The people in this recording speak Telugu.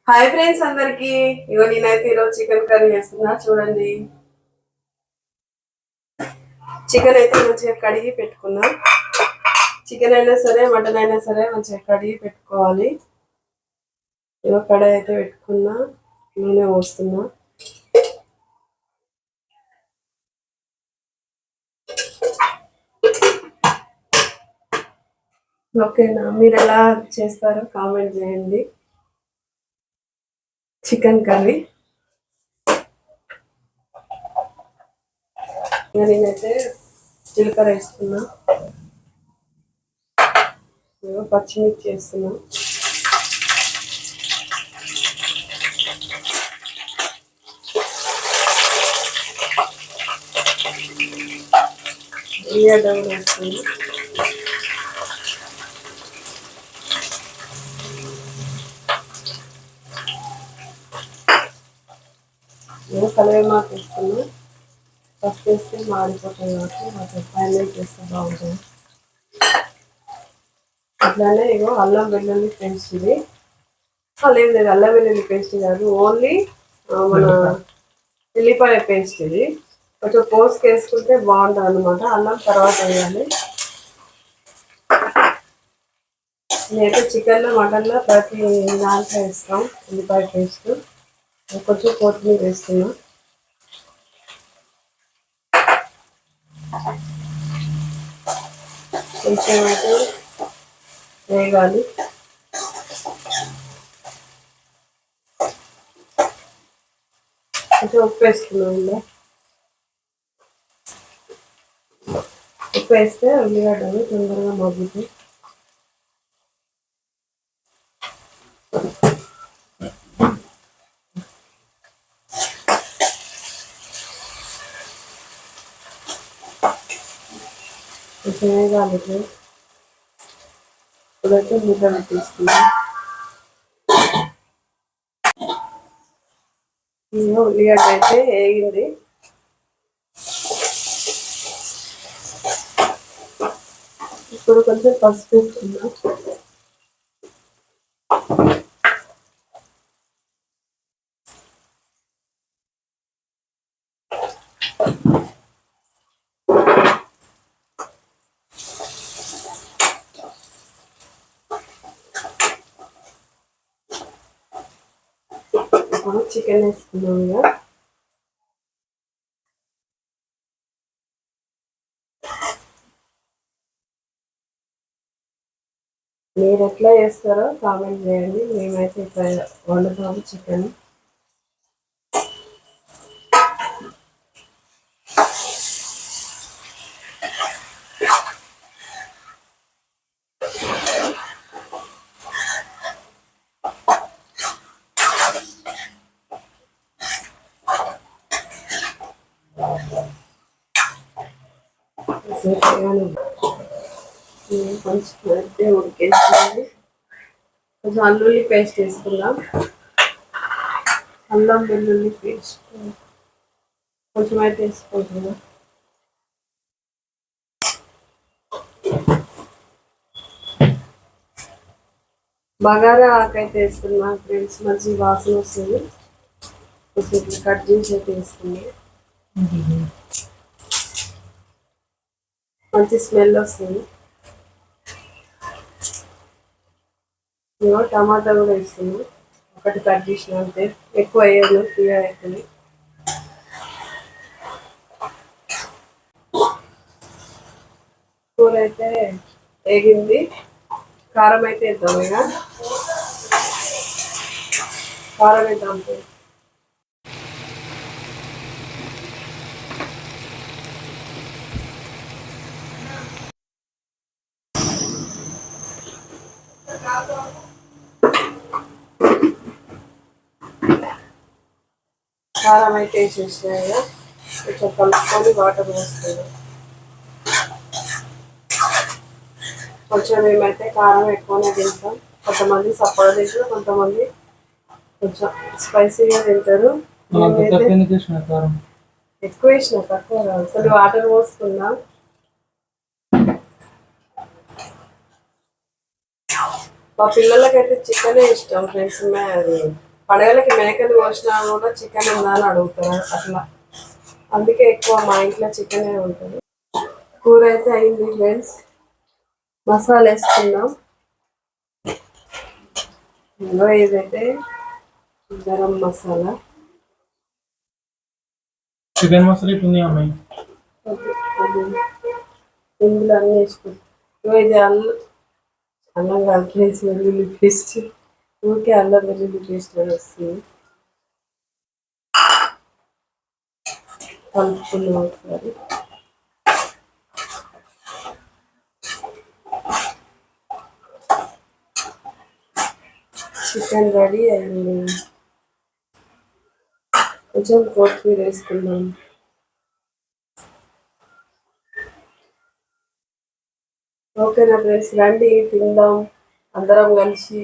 హాయ్ ఫ్రెండ్స్ అందరికి. ఇగో నేనైతే ఈరోజు చికెన్ కర్రీ చేస్తున్నా. చూడండి, చికెన్ అయితే మంచిగా కడిగి పెట్టుకున్నా. చికెన్ అయినా సరే మటన్ అయినా సరే మంచిగా కడిగి పెట్టుకోవాలి. ఇగో కడాయి అయితే పెట్టుకున్నా, నూనె పోస్తున్నా. ఓకేనా? మీరు ఎలా చేస్తారో కామెంట్ చేయండి. చికెన్ కర్రీ నేనైతే జీలకర్ర వేస్తున్నా, పచ్చిమిర్చి వేస్తున్నా, ఉల్లిగడ్డ వేస్తున్నా, కరివేపాకు వేస్తున్నా. ఫస్ట్ వేస్తే మాడిపోతాయి కాబట్టి అసలు ఫైనల్ చేస్తే బాగుంటుంది. అట్లానే ఇగో అల్లం వెల్లుల్లి పేస్ట్. ఇది లేదు, అల్లం వెల్లుల్లి పేస్ట్ కాదు, ఓన్లీ మన ఉల్లిపాయ పేస్ట్. ఇది కొంచెం పోసుకు వేసుకుంటే బాగుంటుంది అనమాట. అల్లం తర్వాత వేయాలి. నేనైతే చికెన్లో మటన్లో ప్రతి దాంట్లో వేస్తాం ఉల్లిపాయ పేస్ట్. కొంచెం కొత్తిమీర వేస్తున్నాం. కొంచెం అయితే వేగాలి. కొంచెం ఉప్పు వేసుకున్నాం. ఉప్పు వేస్తే ఉల్లిగడ్డలు తొందరగా మగ్గుతాయి. కొంచెం వేగాలి. ఇప్పుడైతే ముద్దలు తీసుకున్నాం. ఉల్లిగడ్డ అయితే వేగింది. ఇప్పుడు కొంచెం పసుపు వేసుకున్నాం. చికెన్ వేసుకున్నాం. ఇక మీరు ఎట్లా చేస్తారో కామెంట్ చేయండి. మేమైతే ఇట్లా వండుతాము చికెన్. కొంచెం అయితే ఉడికేస్తుంది. కొంచెం అల్లుల్లి పేస్ట్ వేసుకుందాం. అల్లం వెల్లుల్లి పేస్ట్ కొంచెం అయితే వేసుకుంటున్నాం. బగారా ఆకైతే వేస్తున్నా ఫ్రెండ్స్, మంచి వాసన వస్తుంది. కొంచెం కట్ చేసి అయితే వేస్తుంది. మంచి స్మెల్ వస్తుంది. టమాటా కూడా వేస్తుంది. ఒకటి కట్ చేసిన అంతే, ఎక్కువ వేయదు, ఫ్రీగా అవుతుంది. కూర అయితే వేగింది. కారం అయితే వేద్దాం. ఇక కారం వేద్దాం. కారం అయితే వేసేసినాయి. కొంచెం కలుపుకొని వాటర్ పోస్తుంది. కొంచెం మేమైతే కారం ఎక్కువనే తింటాం. కొంతమంది సప్పగా తింటారు, కొంతమంది కొంచెం స్పైసీగా తింటారు. ఎక్కువ వేసిన తక్కువ కాదు. కొన్ని వాటర్ పోసుకున్నా. మా పిల్లలకైతే చికెనే ఇష్టం ఫ్రెండ్స్. అది పండుగలకి మేకలు కోసినా కూడా చికెన్ ఉందా అని అడుగుతారు అట్లా. అందుకే ఎక్కువ మా ఇంట్లో చికెనే ఉంటుంది. కూర అయితే అయింది ఫ్రెండ్స్. మసాలా వేసుకుందాం. ఇందులో ఏదైతే గరం మసాలా, చికెన్ మసాలా ఇట్లుంది అమ్మాయి. అది ఇందులో అన్నీ వేసుకుంటాం. ఇది అల్లం కాదు ఫ్రెండ్స్, వెల్లుల్లి పేస్ట్. ఊరికే అల్లం వెల్లుల్లి పేస్ట్ అని వస్తుంది. కలుపుకున్నాం ఒకసారి. చికెన్ రెడీ అయింది. కొంచెం కొత్తిమీర వేసుకున్నాం. ఓకేనా ఫ్రెండ్స్, రండి తిందాం అందరం కలిసి.